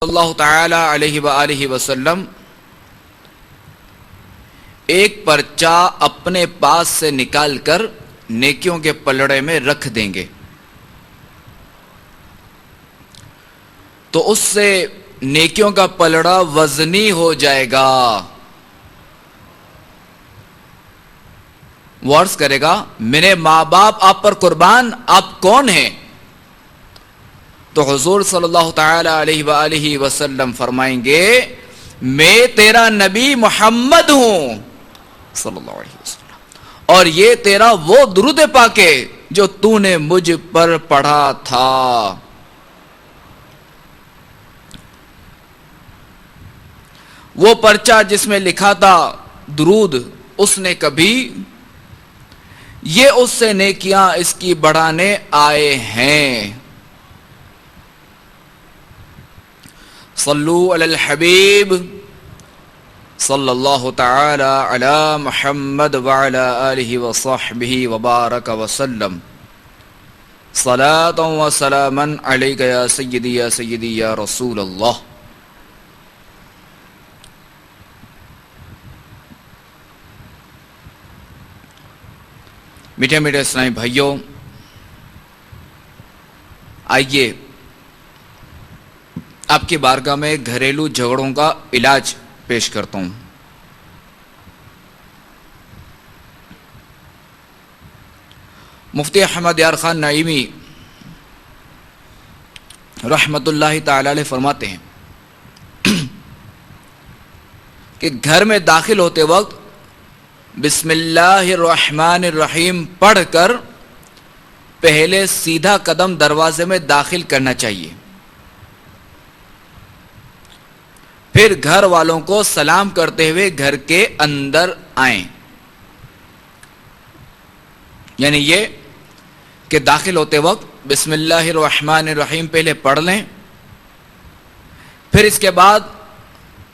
اللہ تعالی علیہ وآلہ وسلم ایک پرچہ اپنے پاس سے نکال کر نیکیوں کے پلڑے میں رکھ دیں گے تو اس سے نیکیوں کا پلڑا وزنی ہو جائے گا. وہ عرض کرے گا میرے ماں باپ آپ پر قربان، آپ کون ہیں؟ تو حضور صلی اللہ تعالی علیہ وآلہ وسلم فرمائیں گے میں تیرا نبی محمد ہوں صلی اللہ علیہ وسلم، اور یہ تیرا وہ درود پاک ہے جو تو نے مجھ پر پڑھا تھا. وہ پرچہ جس میں لکھا تھا درود، اس نے کبھی یہ اس سے نیکیاں اس کی بڑھانے آئے ہیں. صلو علی الحبیب صلی اللہ تعالی علی محمد وعلی آلہ وصحبہ وبارک وسلم. صلاۃ و سلاما علیک یا سیدی یا رسول اللہ. میٹھے میٹھے اسلامی بھائیوں، آئیے آپ کی بارگاہ میں گھریلو جھگڑوں کا علاج پیش کرتا ہوں. مفتی احمد یار خان نعیمی رحمت اللہ تعالی علیہ فرماتے ہیں کہ گھر میں داخل ہوتے وقت بسم اللہ الرحمن الرحیم پڑھ کر پہلے سیدھا قدم دروازے میں داخل کرنا چاہیے، پھر گھر والوں کو سلام کرتے ہوئے گھر کے اندر آئیں. یعنی یہ کہ داخل ہوتے وقت بسم اللہ الرحمن الرحیم پہلے پڑھ لیں، پھر اس کے بعد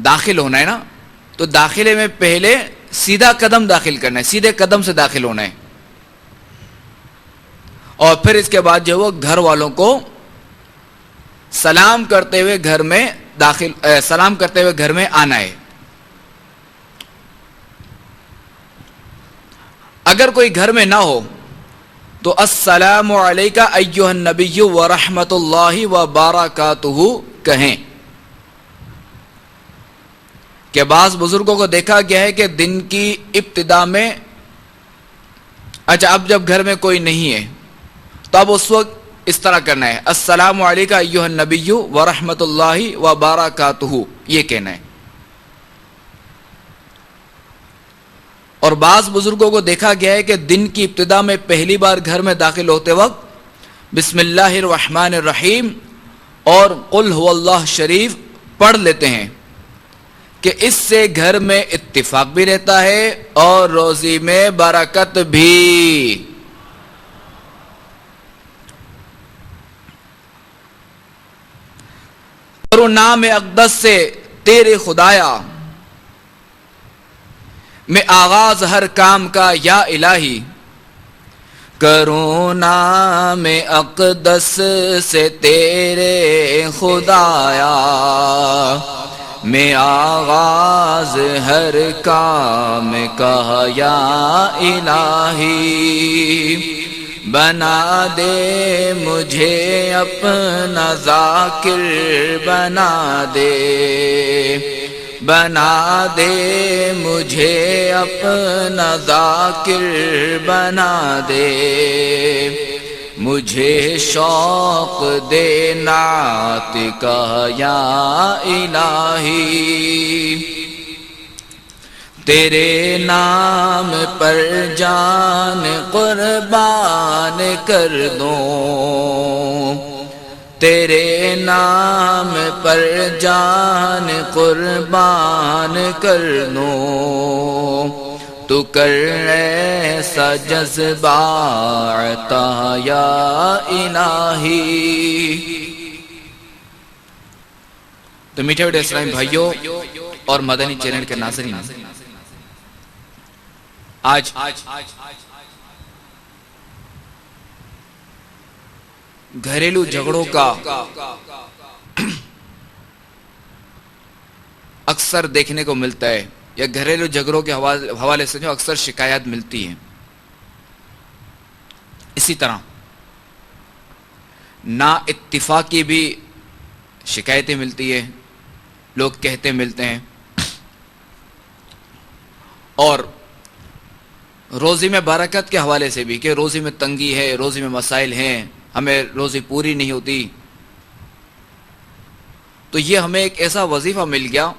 داخل ہونا ہے نا، تو داخلے میں پہلے سیدھا قدم داخل کرنا ہے، سیدھے قدم سے داخل ہونا ہے، اور پھر اس کے بعد جو وہ گھر والوں کو سلام کرتے ہوئے گھر میں سلام کرتے ہوئے گھر میں آنا ہے. اگر کوئی گھر میں نہ ہو تو السلام علیکہ ایھا النبی ورحمۃ اللہ وبرکاتہ کہیں. کہ بعض بزرگوں کو دیکھا گیا ہے کہ دن کی ابتدا میں اب جب گھر میں کوئی نہیں ہے تو اب اس وقت اس طرح کرنا ہے السلام علیکہ ایھا النبی ورحمۃ اللہ وبرکاتہ، یہ کہنا ہے. اور بعض بزرگوں کو دیکھا گیا ہے کہ دن کی ابتدا میں پہلی بار گھر میں داخل ہوتے وقت بسم اللہ الرحمن الرحیم اور قل هو اللہ شریف پڑھ لیتے ہیں کہ اس سے گھر میں اتفاق بھی رہتا ہے اور روزی میں برکت بھی. کرو نام اقدس سے تیرے خدایا، میں آغاز ہر کام کا یا الہی. کرو نام اقدس سے تیرے خدایا، میں آغاز ہر کام کا یا الہی. بنا دے مجھے اپنا ذاکر، بنا دے مجھے اپنا ذاکر، بنا دے مجھے شوق دے نعت کا یا الہی. تیرے نام پر جان قربان کر دوں، تیرے نام پر جان قربان کر دوں. تو کر ایسا جذبہ عطا یا الہی. تو میٹھے میٹھے اسلامی بھائیوں اور مدنی چینل کے ناظرین، آج گھریلو جھگڑوں کا اکثر دیکھنے کو ملتا ہے، یا گھریلو جھگڑوں کے حوالے سے جو اکثر شکایات ملتی ہیں. اسی طرح نا اتفاقی بھی شکایتیں ملتی ہیں، لوگ کہتے ملتے ہیں. اور روزی میں برکت کے حوالے سے بھی کہ روزی میں تنگی ہے، روزی میں مسائل ہیں، ہمیں روزی پوری نہیں ہوتی. تو یہ ہمیں ایک ایسا وظیفہ مل گیا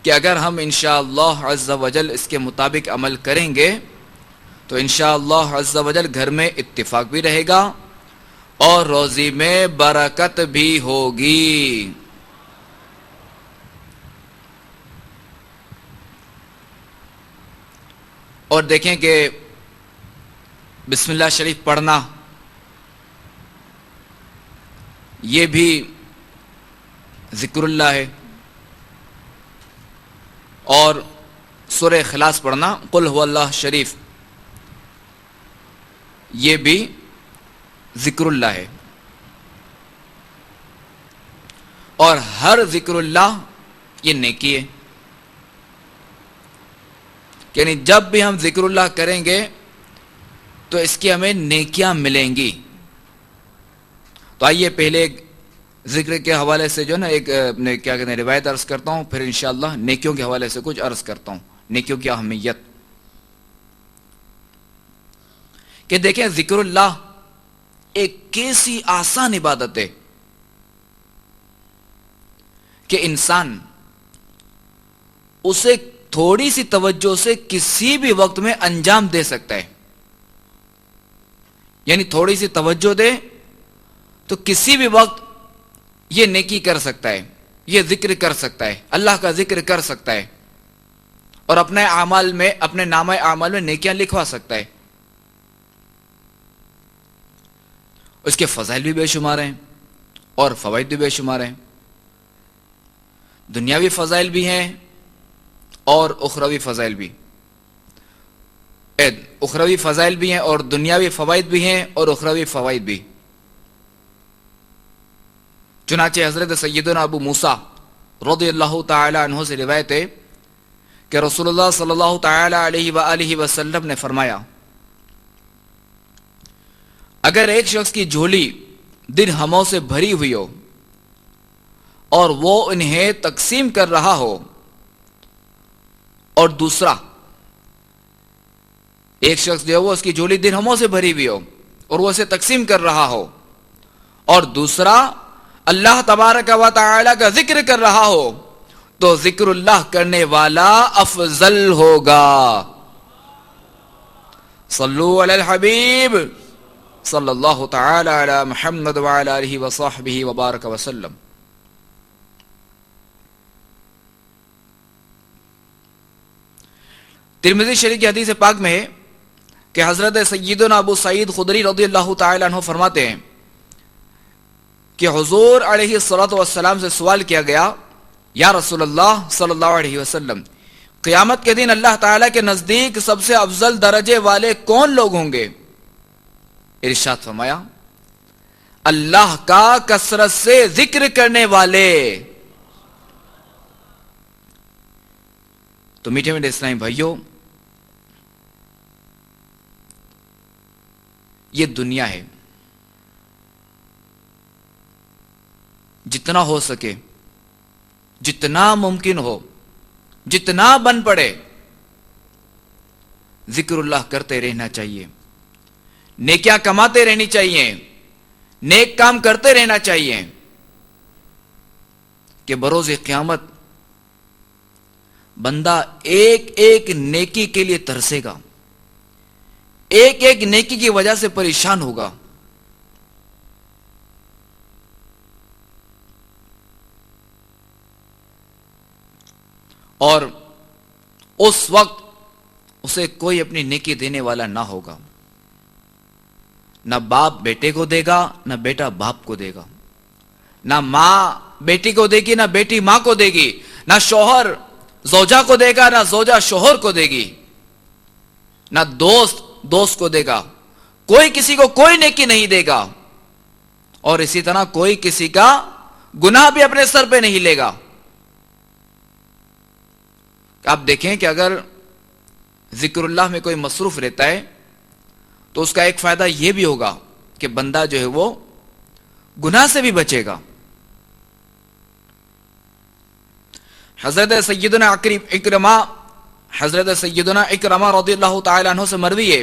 کہ اگر ہم انشاءاللہ عز و جل اس کے مطابق عمل کریں گے تو انشاءاللہ عز و جل گھر میں اتفاق بھی رہے گا اور روزی میں برکت بھی ہوگی. اور دیکھیں کہ بسم اللہ شریف پڑھنا یہ بھی ذکر اللہ ہے، اور سورہ اخلاص پڑھنا قل هو اللہ شریف یہ بھی ذکر اللہ ہے. اور ہر ذکر اللہ یہ نیکی ہے، یعنی جب بھی ہم ذکر اللہ کریں گے تو اس کی ہمیں نیکیاں ملیں گی. تو آئیے پہلے ایک ذکر کے حوالے سے جو نا ایک کیا کہتے ہیں روایت عرض کرتا ہوں، پھر انشاءاللہ نیکیوں کے حوالے سے کچھ عرض کرتا ہوں، نیکیوں کی اہمیت. کہ دیکھیں ذکر اللہ ایک کیسی آسان عبادت ہے کہ انسان اسے تھوڑی سی توجہ سے کسی بھی وقت میں انجام دے سکتا ہے. یعنی تھوڑی سی توجہ دے تو کسی بھی وقت یہ نیکی کر سکتا ہے، یہ ذکر کر سکتا ہے، اللہ کا ذکر کر سکتا ہے، اور اپنے اعمال میں، اپنے نامہ اعمال میں نیکیاں لکھوا سکتا ہے. اس کے فضائل بھی بے شمار ہیں اور فوائد بھی بے شمار ہیں. دنیاوی فضائل بھی ہیں اور اخروی فضائل بھی، اخروی فضائل بھی ہیں اور دنیاوی فوائد بھی ہیں اور اخروی فوائد بھی. چنانچہ حضرت سیدنا ابو موسیٰ رضی اللہ تعالی عنہ سے روایت ہے کہ رسول اللہ صلی اللہ تعالی علیہ وآلہ وسلم نے فرمایا، اگر ایک شخص کی جھولی درہموں سے بھری ہوئی ہو اور وہ انہیں تقسیم کر رہا ہو، اور دوسرا ایک شخص جو ہے وہ اس کی جھولی درہموں سے بھری ہوئی ہو اور وہ اسے تقسیم کر رہا ہو، اور دوسرا اللہ تبارک و تعالی کا ذکر کر رہا ہو، تو ذکر اللہ کرنے والا افضل ہوگا. صلو علی الحبیب صلی اللہ تعالی علی محمد وعلی آلہ وصحبہ وبارک وسلم. ترمذی شریف کی حدیث پاک میں ہے کہ حضرت سیدنا ابو سعید خدری رضی اللہ تعالی عنہ فرماتے ہیں کہ حضور علیہ الصلوۃ والسلام سے سوال کیا گیا، یا رسول اللہ صلی اللہ علیہ وسلم، قیامت کے دن اللہ تعالیٰ کے نزدیک سب سے افضل درجے والے کون لوگ ہوں گے؟ ارشاد فرمایا، اللہ کا کثرت سے ذکر کرنے والے. تو میٹھے میٹھے اسلامی بھائیوں، یہ دنیا ہے، جتنا ہو سکے، جتنا ممکن ہو، جتنا بن پڑے، ذکر اللہ کرتے رہنا چاہیے، نیکیاں کماتے رہنی چاہیے، نیک کام کرتے رہنا چاہیے، کہ بروز قیامت بندہ ایک ایک نیکی کے لیے ترسے گا، ایک ایک نیکی کی وجہ سے پریشان ہوگا. اور اس وقت اسے کوئی اپنی نیکی دینے والا نہ ہوگا. نہ باپ بیٹے کو دے گا، نہ بیٹا باپ کو دے گا، نہ ماں بیٹی کو دے گی، نہ بیٹی ماں کو دے گی، نہ شوہر زوجہ کو دے گا، نہ زوجہ شوہر کو دے گی، نہ دوست دوست کو دے گا. کوئی کسی کو کوئی نیکی نہیں دے گا، اور اسی طرح کوئی کسی کا گناہ بھی اپنے سر پہ نہیں لے گا. آپ دیکھیں کہ اگر ذکر اللہ میں کوئی مصروف رہتا ہے تو اس کا ایک فائدہ یہ بھی ہوگا کہ بندہ جو ہے وہ گناہ سے بھی بچے گا. حضرت سیدنا اکرمہ رضی اللہ تعالیٰ عنہ سے مروی ہے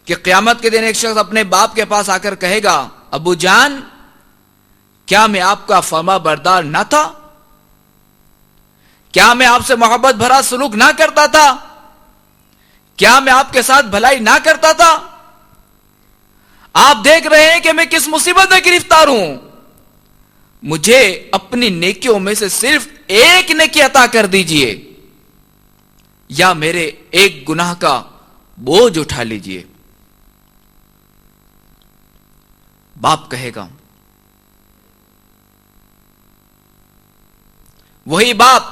کہ قیامت کے دن ایک شخص اپنے باپ کے پاس آ کر کہے گا ابو جان کیا میں آپ کا فرما بردار نہ تھا؟ کیا میں آپ سے محبت بھرا سلوک نہ کرتا تھا؟ کیا میں آپ کے ساتھ بھلائی نہ کرتا تھا؟ آپ دیکھ رہے ہیں کہ میں کس مصیبت میں گرفتار ہوں. مجھے اپنی نیکیوں میں سے صرف ایک نیکی عطا کر دیجئے یا میرے ایک گناہ کا بوجھ اٹھا لیجئے. باپ کہے گا. وہی باپ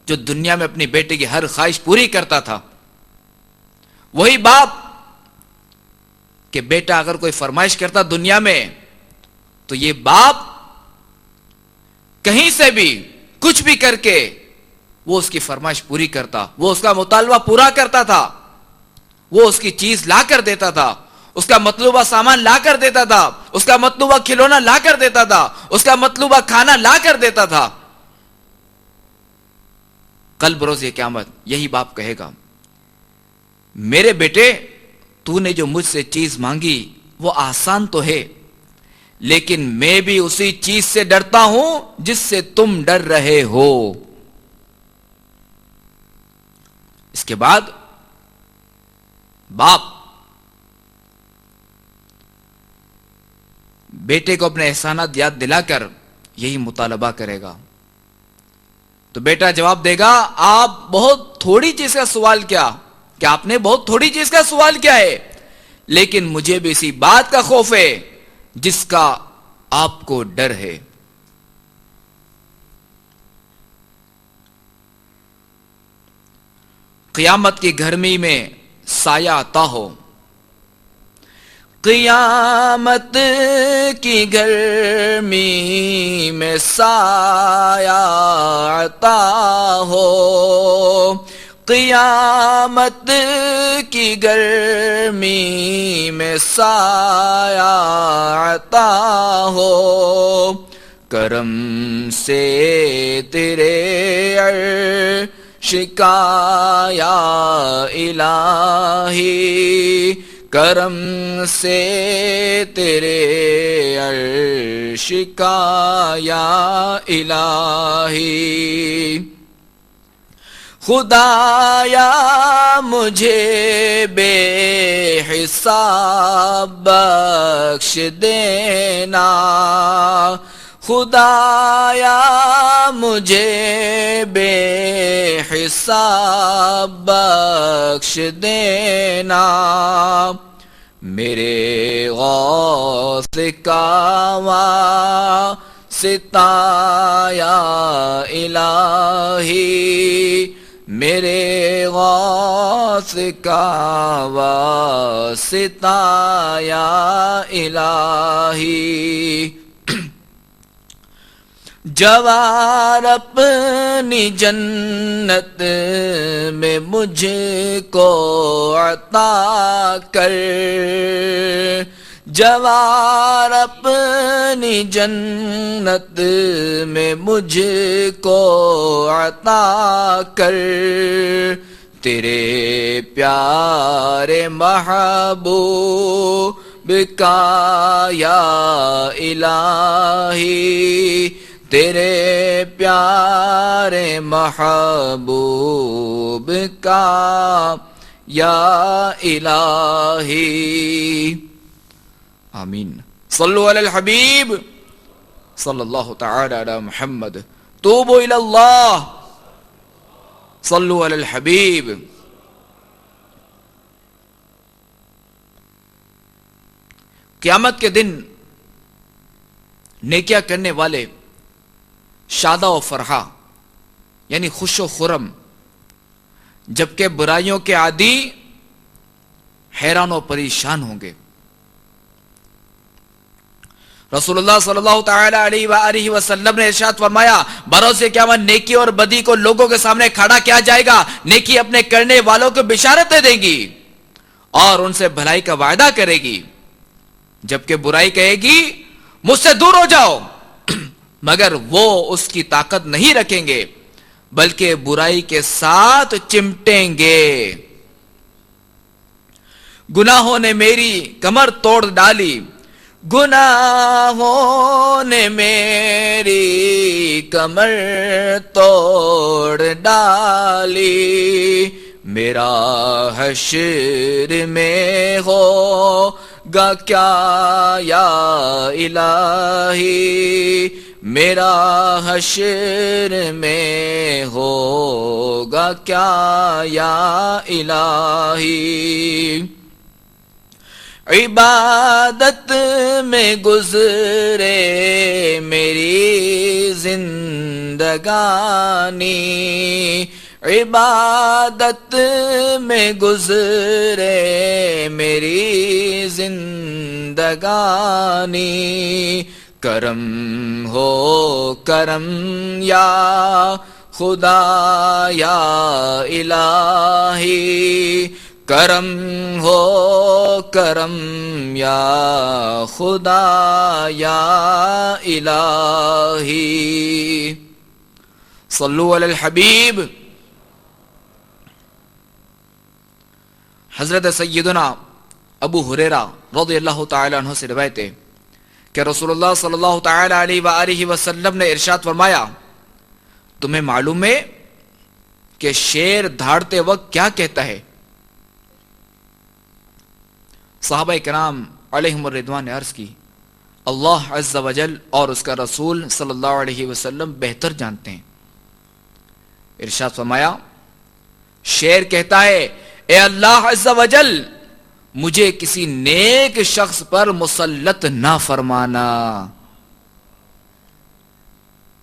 جو دنیا میں اپنی بیٹے کی ہر خواہش پوری کرتا تھا, وہی باپ کہ بیٹا اگر کوئی فرمائش کرتا دنیا میں تو یہ باپ کہیں سے بھی کچھ بھی کر کے وہ اس کی فرمائش پوری کرتا, وہ اس کا مطالبہ پورا کرتا تھا, وہ اس کی چیز لا کر دیتا تھا, اس کا مطلوبہ سامان لا کر دیتا تھا, اس کا مطلوبہ کھلونا لا کر دیتا تھا, اس کا مطلوبہ کھانا لا کر دیتا تھا. کل بروز قیامت یہی باپ کہے گا میرے بیٹے تو نے جو مجھ سے چیز مانگی وہ آسان تو ہے لیکن میں بھی اسی چیز سے ڈرتا ہوں جس سے تم ڈر رہے ہو. اس کے بعد باپ بیٹے کو اپنے احسانات یاد دلا کر یہی مطالبہ کرے گا. تو بیٹا جواب دے گا آپ بہت تھوڑی چیز کا سوال کیا کہ آپ نے بہت تھوڑی چیز کا سوال کیا ہے, لیکن مجھے بھی اسی بات کا خوف ہے جس کا آپ کو ڈر ہے. قیامت کی گرمی میں سایہ عطا ہو, قیامت کی گرمی میں سایہ عطا ہو, قیامت کی گرمی میں سایہ عطا ہو, کرم سے تیرے عرش کا یا الہی, کرم سے تیرے عرش کا یا الہی. خدایا مجھے بے حساب بخش دینا, خدایا مجھے بے حساب بخش دینا. میرے غوث کا واسطہ یا الہی, میرے غوث کا واسطہ یا الہی. جوار اپنی جنت میں مجھ کو عطا کر, جوار اپنی جنت میں مجھ کو عطا کر, تیرے پیارے محبوب کا یا الہی, تیرے پیارے محبوب کا یا الہی. آمین. صلو علی الحبیب صلی اللہ تعالی علی محمد. توبوا الی اللہ. صلو علی الحبیب. قیامت کے دن نیکیاں کرنے والے شادہ و فرحہ یعنی خوش و خرم, جبکہ برائیوں کے عادی حیران و پریشان ہوں گے. رسول اللہ صلی اللہ تعالی علیہ وآلہ وسلم نے ارشاد فرمایا بروز قیامت نیکی اور بدی کو لوگوں کے سامنے کھڑا کیا جائے گا. نیکی اپنے کرنے والوں کو بشارتیں دے گی اور ان سے بھلائی کا وعدہ کرے گی، جبکہ برائی کہے گی مجھ سے دور ہو جاؤ. مگر وہ اس کی طاقت نہیں رکھیں گے بلکہ برائی کے ساتھ چمٹیں گے. گناہوں نے میری کمر توڑ ڈالی، گناہوں نے میری کمر توڑ ڈالی، میرا حشر میں ہوگا کیا یا الہی، میرا حشر میں ہوگا کیا یا الہی. عبادت میں گزرے میری زندگانی، عبادت میں گزرے میری زندگانی. کرم ہو کرم یا خدا یا الہی، کرم ہو کرم یا خدا یا الہی. صلو علی الحبیب. حضرت سیدنا ابو ہریرہ رضی اللہ تعالی عنہ سے روایت ہے کہ رسول اللہ صلی اللہ تعالی علیہ وآلہ وسلم نے ارشاد فرمایا تمہیں معلوم ہے کہ شیر دھاڑتے وقت کیا کہتا ہے؟ صحابہ کرام علیہم الرضوان نے عرض کی اللہ عز و جل اور اس کا رسول صلی اللہ علیہ وسلم بہتر جانتے ہیں. ارشاد فرمایا شیر کہتا ہے اے اللہ عز و جل مجھے کسی نیک شخص پر مسلط نہ فرمانا.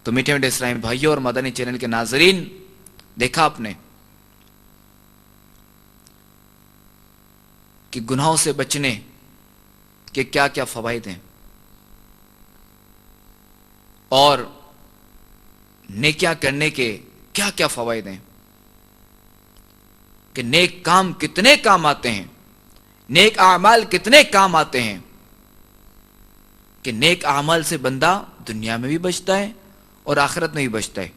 تو میٹھے میٹھے اسلامی بھائیوں اور مدنی چینل کے ناظرین، دیکھا آپ نے کہ گناہوں سے بچنے کے کیا کیا فوائد ہیں اور نیکیاں کرنے کے کیا کیا فوائد ہیں، کہ نیک کام کتنے کام آتے ہیں، نیک اعمال کتنے کام آتے ہیں، کہ نیک اعمال سے بندہ دنیا میں بھی بچتا ہے اور آخرت میں بھی بچتا ہے،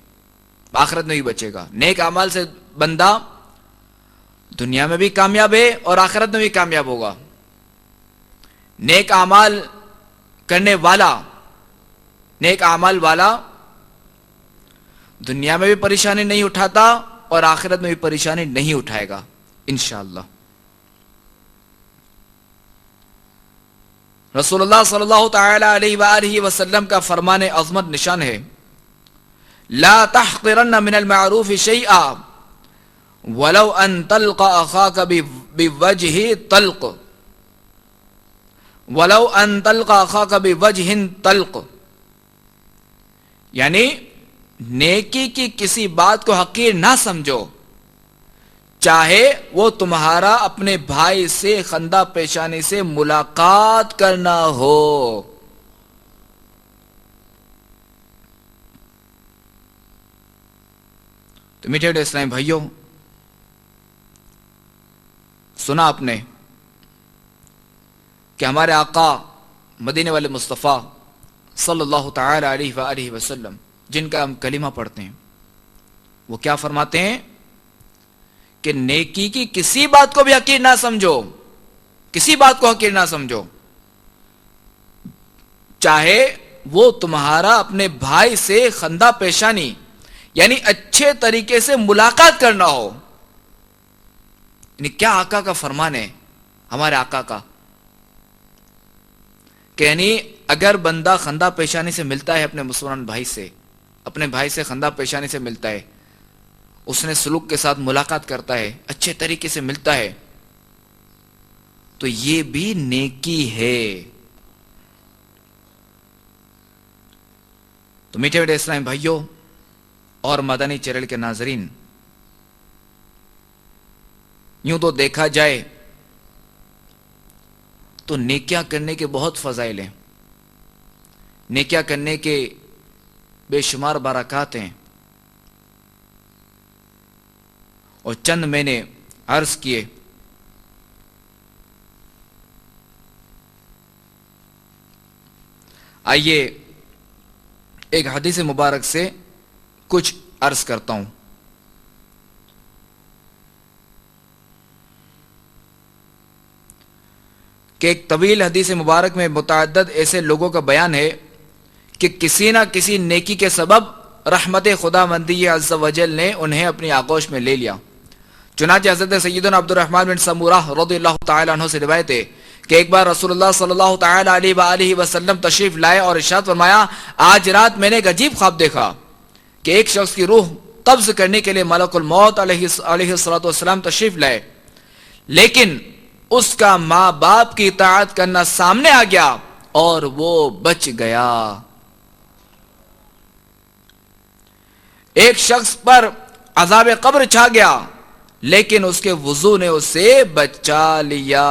آخرت میں بھی بچے گا. نیک اعمال سے بندہ دنیا میں بھی کامیاب ہے اور آخرت میں بھی کامیاب ہوگا. نیک اعمال کرنے والا، نیک اعمال والا دنیا میں بھی پریشانی نہیں اٹھاتا اور آخرت میں بھی پریشانی نہیں اٹھائے گا انشاءاللہ. رسول اللہ صلی اللہ تعالی علیہ وآلہ وسلم کا فرمان عظمت نشان ہے لا تحقرن من المعروف شیئا ولو ان تلقى اخاك بوجه طلق، ولو ان تلقى اخاك بوجه طلق، یعنی نیکی کی کسی بات کو حقیر نہ سمجھو چاہے وہ تمہارا اپنے بھائی سے خندہ پیشانی سے ملاقات کرنا ہو. تو میٹھے میٹھے اسلامی بھائیوں، سنا آپ نے کہ ہمارے آقا مدینے والے مصطفیٰ صلی اللہ تعالی علیہ وآلہ وسلم جن کا ہم کلمہ پڑھتے ہیں وہ کیا فرماتے ہیں کہ نیکی کی کسی بات کو بھی حقیر نہ سمجھو، کسی بات کو حقیر نہ سمجھو چاہے وہ تمہارا اپنے بھائی سے خندہ پیشانی یعنی اچھے طریقے سے ملاقات کرنا ہو. یعنی کیا آقا کا فرمان ہے ہمارے آقا کا کہ یعنی اگر بندہ خندہ پیشانی سے ملتا ہے اپنے مسلمان بھائی سے، اپنے بھائی سے خندہ پیشانی سے ملتا ہے، اس نے سلوک کے ساتھ ملاقات کرتا ہے، اچھے طریقے سے ملتا ہے، تو یہ بھی نیکی ہے. تو میٹھے میٹھے اسلامی بھائیوں اور مدنی چینل کے ناظرین، یوں تو دیکھا جائے تو نیکیاں کرنے کے بہت فضائل ہیں، نیکیاں کرنے کے بے شمار برکات ہیں، اور چند میں نے عرض کیے۔ آئیے ایک حدیث مبارک سے کچھ عرض کرتا ہوں۔ کہ ایک طویل حدیث مبارک میں متعدد ایسے لوگوں کا بیان ہے کہ کسی نہ کسی نیکی کے سبب رحمت خدا مندی عز و جل نے انہیں اپنی آغوش میں لے لیا۔ چنانچہ حضرت سیدنا عبد الرحمن بن سمورہ رضی اللہ تعالیٰ عنہ سے روایت ہے کہ ایک بار رسول اللہ صلی اللہ تعالیٰ علیہ وآلہ وسلم تشریف لائے اور ارشاد فرمایا، آج رات میں نے ایک عجیب خواب دیکھا کہ ایک شخص کی روح قبض کرنے کے لیے ملک الموت علیہ السلام تشریف لائے، لیکن اس کا ماں باپ کی اطاعت کرنا سامنے آ گیا اور وہ بچ گیا۔ ایک شخص پر عذاب قبر چھا گیا، لیکن اس کے وضو نے اسے بچا لیا۔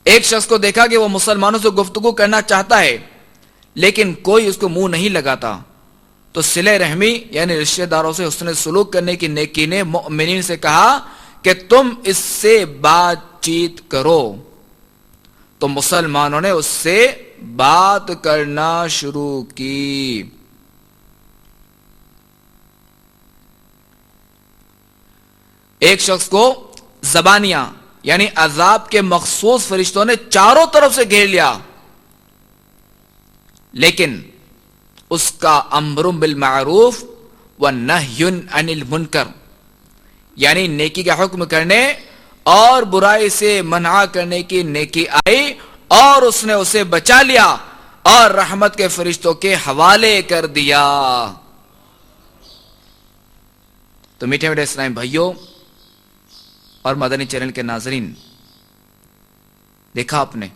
ایک شخص کو دیکھا کہ وہ مسلمانوں سے گفتگو کرنا چاہتا ہے لیکن کوئی اس کو منہ نہیں لگاتا، تو صلہ رحمی یعنی رشتہ داروں سے حسن سلوک کرنے کی نیکی نے مؤمنین سے کہا کہ تم اس سے بات چیت کرو، تو مسلمانوں نے اس سے بات کرنا شروع کی۔ ایک شخص کو زبانیاں یعنی عذاب کے مخصوص فرشتوں نے چاروں طرف سے گھیر لیا، لیکن اس کا امر بالمعروف ونہی عن المنکر یعنی نیکی کا حکم کرنے اور برائی سے منع کرنے کی نیکی آئی اور اس نے اسے بچا لیا اور رحمت کے فرشتوں کے حوالے کر دیا۔ تو میٹھے میٹھے اسلام بھائیوں اور مدنی چینل کے ناظرین، دیکھا آپ نے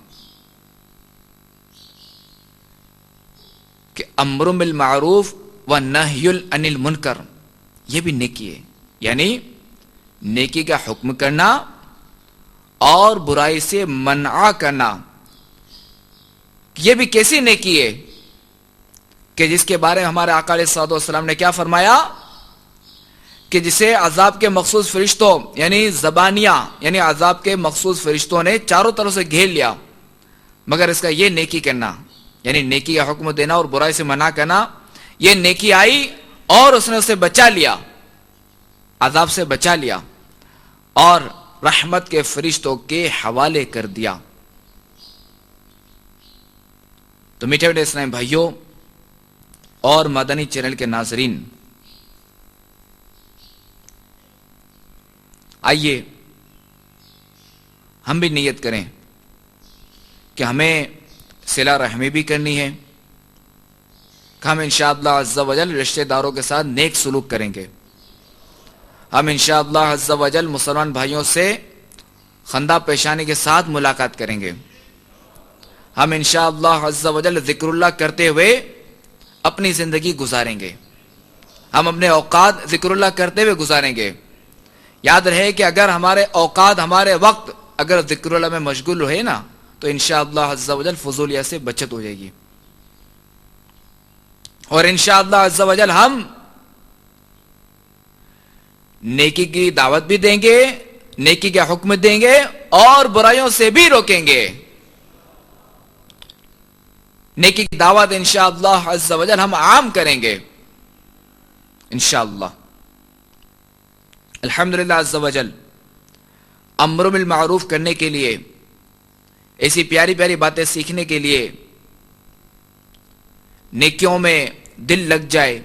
کہ امر بالمعروف ونہی عن المنکر یہ بھی نیکی ہے، یعنی نیکی کا حکم کرنا اور برائی سے منع کرنا۔ یہ بھی کیسی نیکی ہے کہ جس کے بارے میں ہمارے آقا علیہ الصلوۃ والسلام نے کیا فرمایا کہ جسے عذاب کے مخصوص فرشتوں یعنی زبانیاں یعنی عذاب کے مخصوص فرشتوں نے چاروں طرف سے گھیر لیا، مگر اس کا یہ نیکی کرنا یعنی نیکی کا حکم دینا اور برائی سے منع کرنا، یہ نیکی آئی اور اس نے اسے بچا لیا، عذاب سے بچا لیا اور رحمت کے فرشتوں کے حوالے کر دیا۔ تو میٹھے میٹھے اسلام بھائیوں اور مدنی چینل کے ناظرین، آئیے ہم بھی نیت کریں کہ ہمیں صلہ رحمی بھی کرنی ہے، کہ ہم انشاءاللہ عز و جل رشتہ داروں کے ساتھ نیک سلوک کریں گے، ہم انشاءاللہ عز و جل مسلمان بھائیوں سے خندہ پیشانی کے ساتھ ملاقات کریں گے، ہم انشاءاللہ عز و جل ذکر اللہ کرتے ہوئے اپنی زندگی گزاریں گے، ہم اپنے اوقات ذکر اللہ کرتے ہوئے گزاریں گے۔ یاد رہے کہ اگر ہمارے اوقات ہمارے وقت اگر ذکر اللہ میں مشغول رہے نا تو انشاءاللہ عز و جل فضولیہ سے بچت ہو جائے گی، اور انشاءاللہ عز و جل ہم نیکی کی دعوت بھی دیں گے، نیکی کا حکم دیں گے اور برائیوں سے بھی روکیں گے۔ نیکی کی دعوت انشاءاللہ عز و جل ہم عام کریں گے انشاءاللہ۔ الحمدللہ عز و جل امر بالمعروف کرنے کے لیے، ایسی پیاری پیاری باتیں سیکھنے کے لیے، نیکیوں میں دل لگ جائے،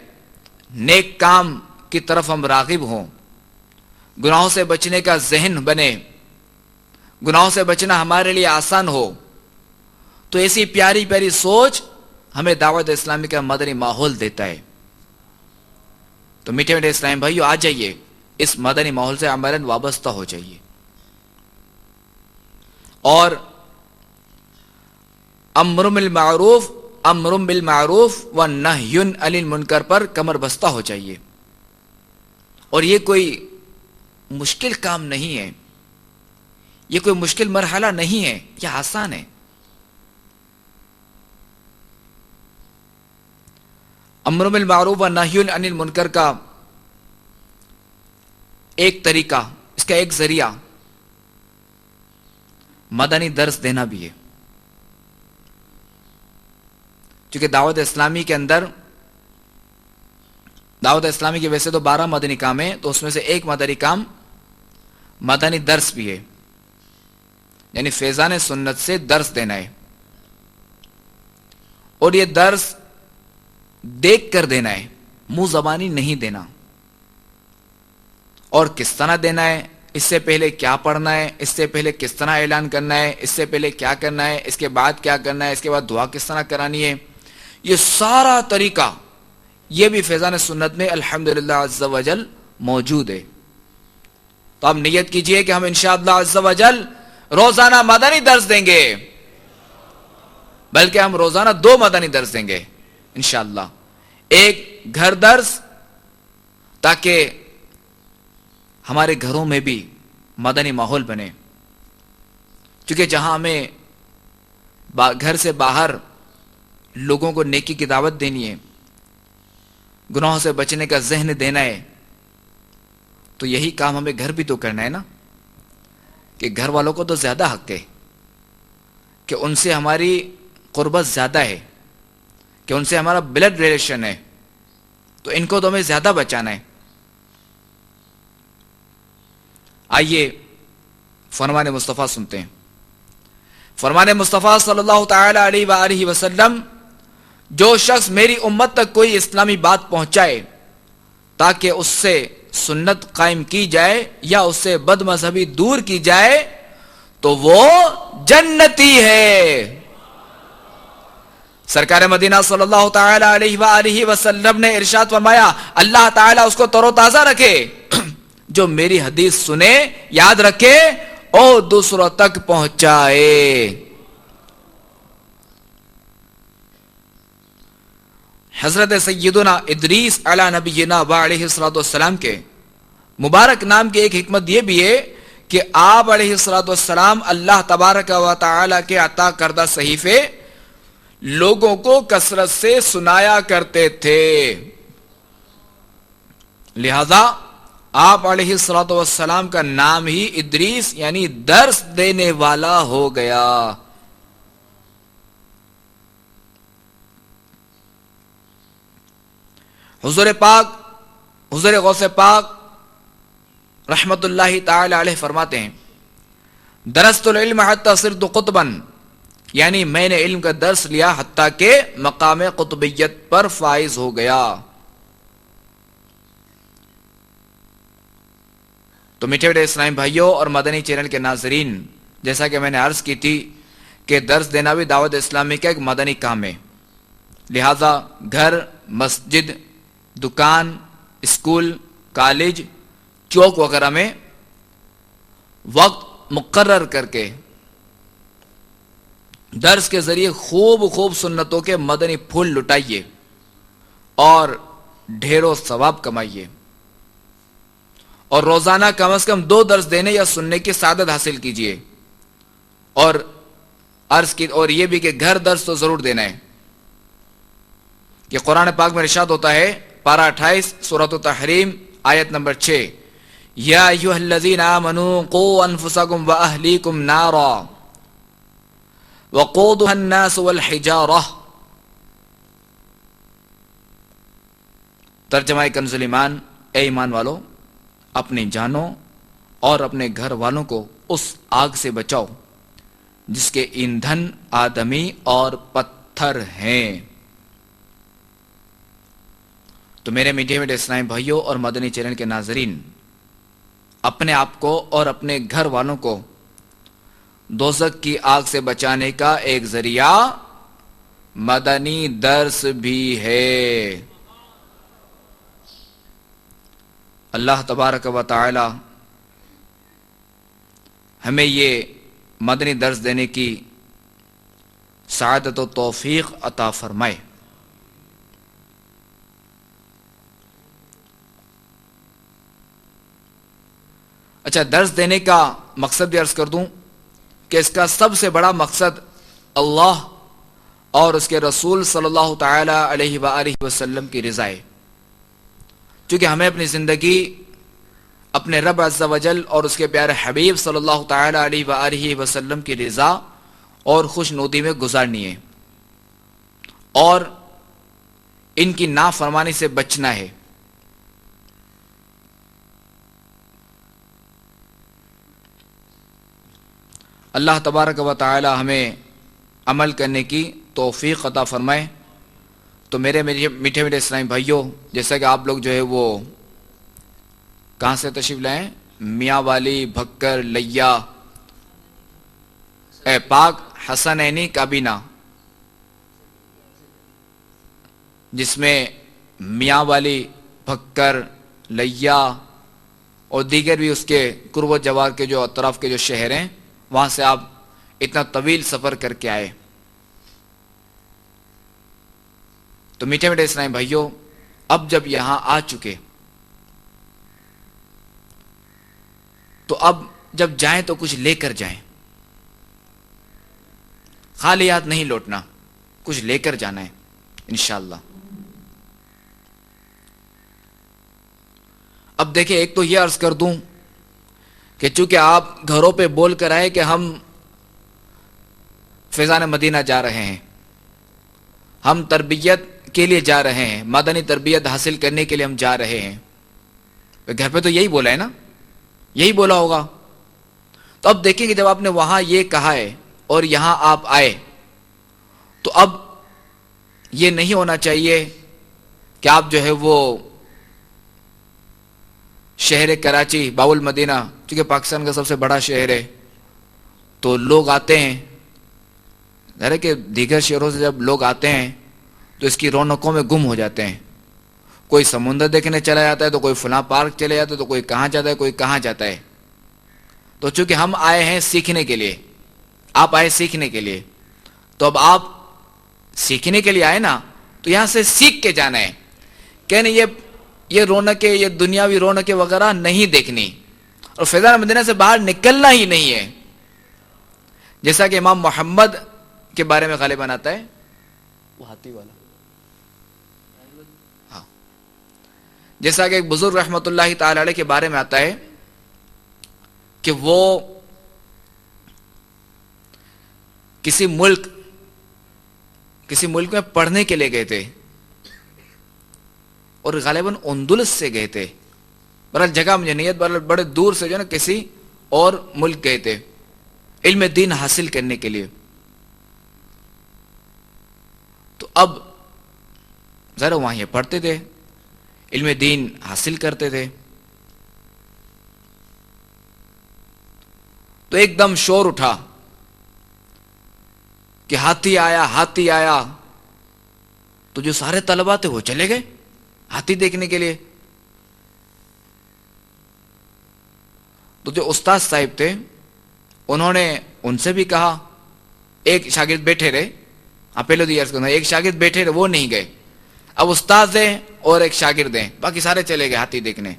نیک کام کی طرف ہم راغب ہوں، گناہوں سے بچنے کا ذہن بنے، گناہوں سے بچنا ہمارے لیے آسان ہو، تو ایسی پیاری پیاری سوچ ہمیں دعوت اسلامی کا مدنی ماحول دیتا ہے۔ تو میٹھے میٹھے اسلام بھائیو، آ جائیے اس مدنی ماحول سے عملاً وابستہ ہو جائیے، اور امر بالمعروف امر بالمعروف و نہی عن المنکر پر کمر بستہ ہو چاہیے. اور یہ کوئی مشکل کام نہیں ہے، یہ کوئی مشکل مرحلہ نہیں ہے، یہ آسان ہے. امر بالمعروف و نہی عن المنکر کا ایک طریقہ، اس کا ایک ذریعہ مدنی درس دینا بھی ہے. چونکہ دعوت اسلامی کے اندر، دعوت اسلامی کے ویسے تو 12 مدنی کام ہیں، تو اس میں سے ایک مدنی کام مدنی درس بھی ہے، یعنی فیضان سنت سے درس دینا ہے. اور یہ درس دیکھ کر دینا ہے، منہ زبانی نہیں دینا. اور کس طرح دینا ہے، اس سے پہلے کیا پڑھنا ہے، اس سے پہلے کس طرح اعلان کرنا ہے، اس سے پہلے کیا کرنا ہے، اس کے بعد کیا کرنا ہے، اس کے بعد دعا کس طرح کرانی ہے، یہ سارا طریقہ یہ بھی فیضان سنت میں الحمدللہ عز و جل موجود ہے. تو آپ نیت کیجئے کہ ہم انشاءاللہ عز و جل روزانہ مدنی درس دیں گے، بلکہ ہم روزانہ 2 مدنی درس دیں گے انشاءاللہ. ایک گھر درس، تاکہ ہمارے گھروں میں بھی مدنی ماحول بنے. کیونکہ جہاں ہمیں گھر سے باہر لوگوں کو نیکی کی دعوت دینی ہے، گناہوں سے بچنے کا ذہن دینا ہے، تو یہی کام ہمیں گھر بھی تو کرنا ہے نا. کہ گھر والوں کو تو زیادہ حق ہے کہ ان سے ہماری قربت زیادہ ہے، کہ ان سے ہمارا بلڈ ریلیشن ہے، تو ان کو تو ہمیں زیادہ بچانا ہے. آئیے فرمان مصطفیٰ سنتے ہیں. فرمان مصطفیٰ صلی اللہ تعالی علیہ وآلہ وسلم: جو شخص میری امت تک کوئی اسلامی بات پہنچائے تاکہ اس سے سنت قائم کی جائے یا اس سے بد مذہبی دور کی جائے تو وہ جنتی ہے. سرکار مدینہ صلی اللہ تعالی علیہ وآلہ وسلم نے ارشاد فرمایا: اللہ تعالیٰ اس کو تر و تازہ رکھے جو میری حدیث سنے، یاد رکھے اور دوسروں تک پہنچائے. حضرت سیدنا ادریس علی نبینا وعلیہ السلام کے مبارک نام کی ایک حکمت یہ بھی ہے کہ آپ علیہ السلام اللہ تبارک و تعالی کے عطا کردہ صحیفے لوگوں کو کثرت سے سنایا کرتے تھے. لہذا آپ علیہ السلام کا نام ہی ادریس یعنی درس دینے والا ہو گیا. حضور پاک، حضور غوث پاک رحمت اللہ تعالی علیہ فرماتے ہیں: درست العلم حتی صرت قطبا، یعنی میں نے علم کا درس لیا حتیٰ کہ مقام قطبیت پر فائز ہو گیا. تو میٹھے میٹھے اسلامی بھائیوں اور مدنی چینل کے ناظرین، جیسا کہ میں نے عرض کی تھی کہ درس دینا بھی دعوت اسلامی کا ایک مدنی کام ہے. لہذا گھر، مسجد، دکان، اسکول، کالج، چوک وغیرہ میں وقت مقرر کر کے درس کے ذریعے خوب سنتوں کے مدنی پھول لٹائیے اور ڈھیروں ثواب کمائیے. اور روزانہ کم از کم 2 درس دینے یا سننے کی سعادت حاصل کیجیے. اور عرض کی اور یہ بھی کہ گھر درس تو ضرور دینا ہے. کہ قرآن پاک میں ارشاد ہوتا ہے، پارہ 28 سورۃ التحریم آیت نمبر 6: یا ایھا الذین آمنوا قوا انفسکم واہلیکم نارا وقودها الناس والحجارہ. ترجمہ کنز ایمان: اے ایمان والو، اپنی جانوں اور اپنے گھر والوں کو اس آگ سے بچاؤ جس کے ایندھن آدمی اور پتھر ہیں. تو میرے میٹھے میٹھے اسلامی بھائیوں اور مدنی چینل کے ناظرین، اپنے آپ کو اور اپنے گھر والوں کو دوزخ کی آگ سے بچانے کا ایک ذریعہ مدنی درس بھی ہے. اللہ تبارک و تعالی ہمیں یہ مدنی درس دینے کی سعادت و توفیق عطا فرمائے۔ اچھا، درس دینے کا مقصد بھی عرض کر دوں کہ اس کا سب سے بڑا مقصد اللہ اور اس کے رسول صلی اللہ تعالی علیہ وآلہ وسلم کی رضا ہے، چونکہ ہمیں اپنی زندگی اپنے رب عز و جل اور اس کے پیارے حبیب صلی اللہ تعالی علیہ وآلہ وسلم کی رضا اور خوشنودی میں گزارنی ہے، اور ان کی نافرمانی سے بچنا ہے۔ اللہ تبارک و تعالی ہمیں عمل کرنے کی توفیق عطا فرمائے۔ تو میرے میٹھے میٹھے اسلامی بھائیوں، جیسا کہ آپ لوگ جو ہے وہ کہاں سے تشریف لائیں؟ میاں والی، بھکر، لیا، اے پاک حسنینی کابینہ، جس میں میاں والی، بھکر، لیا اور دیگر بھی اس کے قرب و جوار کے جو اطراف کے جو شہر ہیں، وہاں سے آپ اتنا طویل سفر کر کے آئے۔ تو میٹھے میٹھے اسلامی بھائیوں، اب جب یہاں آ چکے تو اب جب جائیں تو کچھ لے کر جائیں، خالی ہاتھ نہیں لوٹنا، کچھ لے کر جانا ہے انشاءاللہ۔ اب دیکھیں، ایک تو یہ عرض کر دوں کہ چونکہ آپ گھروں پہ بول کر آئے کہ ہم فیضان مدینہ جا رہے ہیں، ہم تربیت کے لیے جا رہے ہیں، مدنی تربیت حاصل کرنے کے لیے ہم جا رہے ہیں، گھر پہ تو یہی بولا ہے نا، یہی بولا ہوگا۔ تو اب دیکھیں کہ جب آپ نے وہاں یہ کہا ہے اور یہاں آپ آئے، تو اب یہ نہیں ہونا چاہیے کہ آپ جو ہے وہ شہر کراچی، باب المدینہ، چونکہ پاکستان کا سب سے بڑا شہر ہے، تو لوگ آتے ہیں، ظاہر ہے کہ دیگر شہروں سے جب لوگ آتے ہیں تو اس کی رونقوں میں گم ہو جاتے ہیں۔ کوئی سمندر دیکھنے چلا جاتا ہے، تو کوئی فلاں پارک چلے جاتا ہے، تو کوئی کہاں جاتا ہے، کوئی کہاں جاتا ہے۔ تو چونکہ ہم آئے ہیں سیکھنے کے لیے، آپ آئے سیکھنے کے لیے، تو اب آپ سیکھنے کے لیے آئے نا، تو یہاں سے سیکھ کے جانا ہے، کہنے یہ رونقیں، یہ دنیاوی رونقیں وغیرہ نہیں دیکھنی، اور فیضان مدینہ سے باہر نکلنا ہی نہیں ہے۔ جیسا کہ امام محمد کے بارے میں غالباً آتا ہے، وہ ہاتھی والا، ہاں، جیسا کہ ایک بزرگ رحمۃ اللہ تعالی علیہ کے بارے میں آتا ہے کہ وہ کسی ملک میں پڑھنے کے لیے گئے تھے، اور غالباً اندلس سے گئے تھے، بہرحال جگہ مجھے نہیں ہے، بہرحال بڑے دور سے جو ہے نا کسی اور ملک گئے تھے علم دین حاصل کرنے کے لیے۔ تو اب ذرا وہاں یہ پڑھتے تھے، علم دین حاصل کرتے تھے، تو ایک دم شور اٹھا کہ ہاتھی آیا، ہاتھی آیا، تو جو سارے طلباء تھے وہ چلے گئے ہاتھی دیکھنے کے لیے۔ تو جو استاد صاحب تھے انہوں نے ان سے بھی کہا، ایک شاگرد بیٹھے رہے، پہلے تو یہ ایک شاگرد بیٹھے رہے، وہ نہیں گئے، اب استاد ہیں اور ایک شاگرد ہیں، باقی سارے چلے گئے ہاتھی دیکھنے۔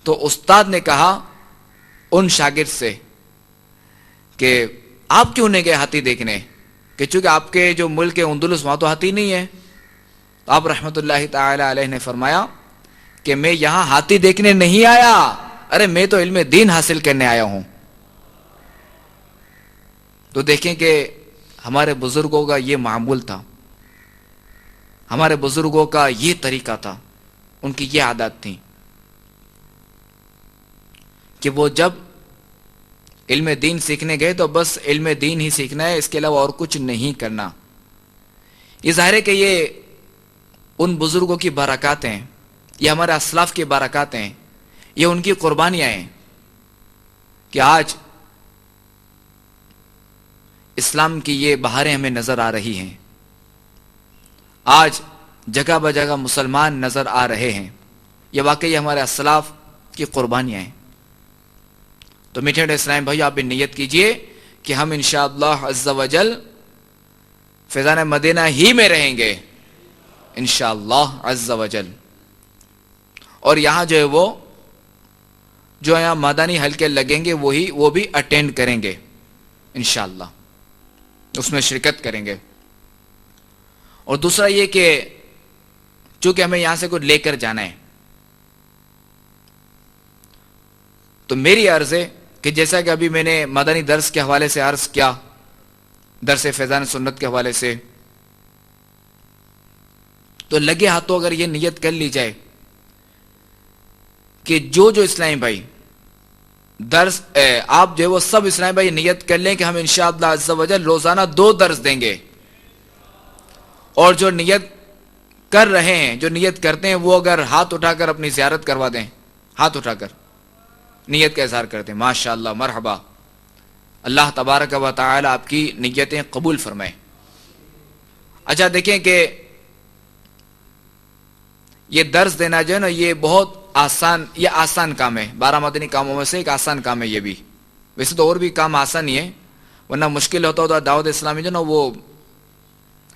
تو استاد نے کہا ان شاگرد سے کہ آپ کیوں نہیں گئے ہاتھی دیکھنے، کہ چونکہ آپ کے جو ملک ہے اندلس، وہاں تو ہاتھی نہیں ہے۔ تو آپ رحمت اللہ تعالی علیہ نے فرمایا کہ میں یہاں ہاتھی دیکھنے نہیں آیا، ارے میں تو علم دین حاصل کرنے آیا ہوں۔ تو دیکھیں کہ ہمارے بزرگوں کا یہ معمول تھا، ہمارے بزرگوں کا یہ طریقہ تھا، ان کی یہ عادات تھی کہ وہ جب علم دین سیکھنے گئے تو بس علم دین ہی سیکھنا ہے، اس کے علاوہ اور کچھ نہیں کرنا۔ یہ ظاہر ہے کہ یہ ان بزرگوں کی برکات ہیں، یہ ہمارے اسلاف کی برکات ہیں، یہ ان کی قربانیاں ہیں کہ آج اسلام کی یہ بہاریں ہمیں نظر آ رہی ہیں، آج جگہ بجگہ مسلمان نظر آ رہے ہیں، یہ واقعی ہمارے اسلاف کی قربانیاں ہیں۔ تو میٹھے اسلام بھائی، آپ بھی نیت کیجئے کہ ہم انشاءاللہ عز و جل فیضان مدینہ ہی میں رہیں گے انشاءاللہ عز و جل. اور یہاں جو ہے وہ جو یہاں مدنی حلقے لگیں گے وہ بھی اٹینڈ کریں گے انشاءاللہ، اس میں شرکت کریں گے. اور دوسرا یہ کہ چونکہ ہمیں یہاں سے کچھ لے کر جانا ہے، تو میری عرض ہے کہ جیسا کہ ابھی میں نے مدنی درس کے حوالے سے عرض کیا، درس فیضان سنت کے حوالے سے، تو لگے ہاتھوں اگر یہ نیت کر لی جائے کہ جو اسلامی بھائی درس آپ جو ہے وہ سب اسلامی بھائی نیت کر لیں کہ ہم انشاءاللہ عز و جل روزانہ 2 درس دیں گے. اور جو نیت کر رہے ہیں، جو نیت کرتے ہیں، وہ اگر ہاتھ اٹھا کر اپنی زیارت کروا دیں، ہاتھ اٹھا کر نیت کا اظہار کرتے ہیں، ماشاءاللہ مرحبا، اللہ تبارک و تعالی آپ کی نیتیں قبول فرمائے. اچھا دیکھیں کہ یہ درس دینا جو ہے نا، یہ بہت آسان کام ہے. 12 مدنی کاموں میں سے ایک آسان کام ہے یہ بھی. ویسے تو اور بھی کام آسان ہی ہے، ورنہ مشکل ہوتا تو دعوت اسلامی جو نا وہ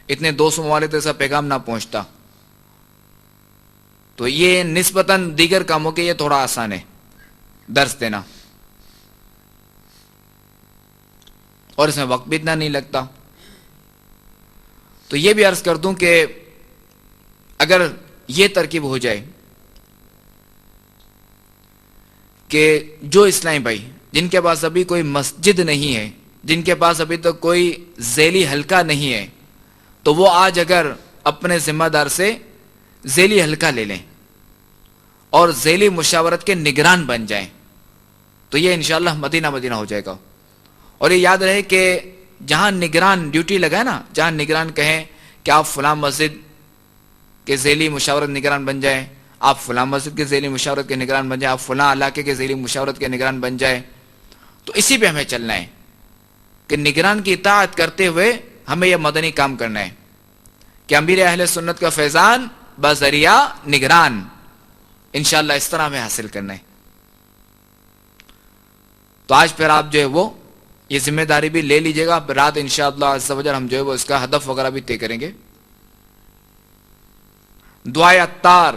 اتنے 200 ممالک تک پیغام نہ پہنچتا. تو یہ نسبتاً دیگر کاموں کے یہ تھوڑا آسان ہے درس دینا، اور اس میں وقت بھی اتنا نہیں لگتا. تو یہ بھی عرض کر دوں کہ اگر یہ ترکیب ہو جائے کہ جو اسلامی بھائی جن کے پاس ابھی کوئی مسجد نہیں ہے، جن کے پاس ابھی تک کوئی ذیلی حلقہ نہیں ہے، تو وہ آج اگر اپنے ذمہ دار سے ذیلی حلقہ لے لیں اور ذیلی مشاورت کے نگران بن جائیں، تو یہ انشاءاللہ مدینہ ہو جائے گا. اور یہ یاد رہے کہ جہاں نگران ڈیوٹی لگائے نا، جہاں نگران کہیں کہ آپ فلاں مسجد کے ذیلی مشاورت نگران بن جائیں، آپ فلاں مسجد کے ذیلی مشاورت کے نگران بن جائیں، آپ فلاں علاقے کے ذیلی مشاورت کے نگران بن جائیں، تو اسی پہ ہمیں چلنا ہے کہ نگران کی اطاعت کرتے ہوئے ہمیں یہ مدنی کام کرنا ہے کہ امیر اہل سنت کا فیضان بذریعہ نگران انشاءاللہ اس طرح ہمیں حاصل کرنا ہے. تو آج پھر آپ جو ہے وہ یہ ذمہ داری بھی لے لیجئے گا. رات انشاءاللہ عز و جل ہم جو ہے وہ اس کا ہدف وغیرہ بھی طے کریں گے. دعائے عطار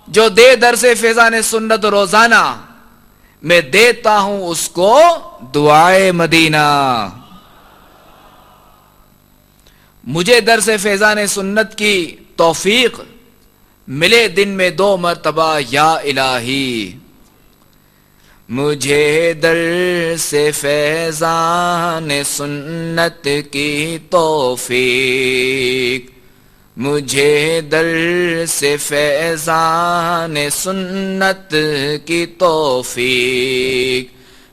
جو دے درس فیضان سنت روزانہ، میں دیتا ہوں اس کو دعائے مدینہ. مجھے درس فیضان سنت کی توفیق ملے دن میں 2 مرتبہ یا الہی. مجھے درس فیضان سنت کی توفیق، مجھے درس فیضان سنت کی توفیق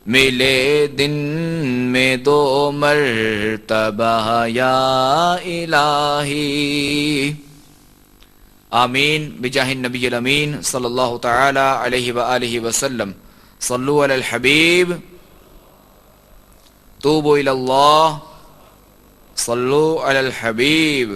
ملے دن میں 2 مرتبہ یا الہی. آمین بجاہ النبی الامین صلی اللہ تعالی علیہ وآلہ وسلم. صلو علی الحبیب، توبوا الی اللہ، صلو علی الحبیب.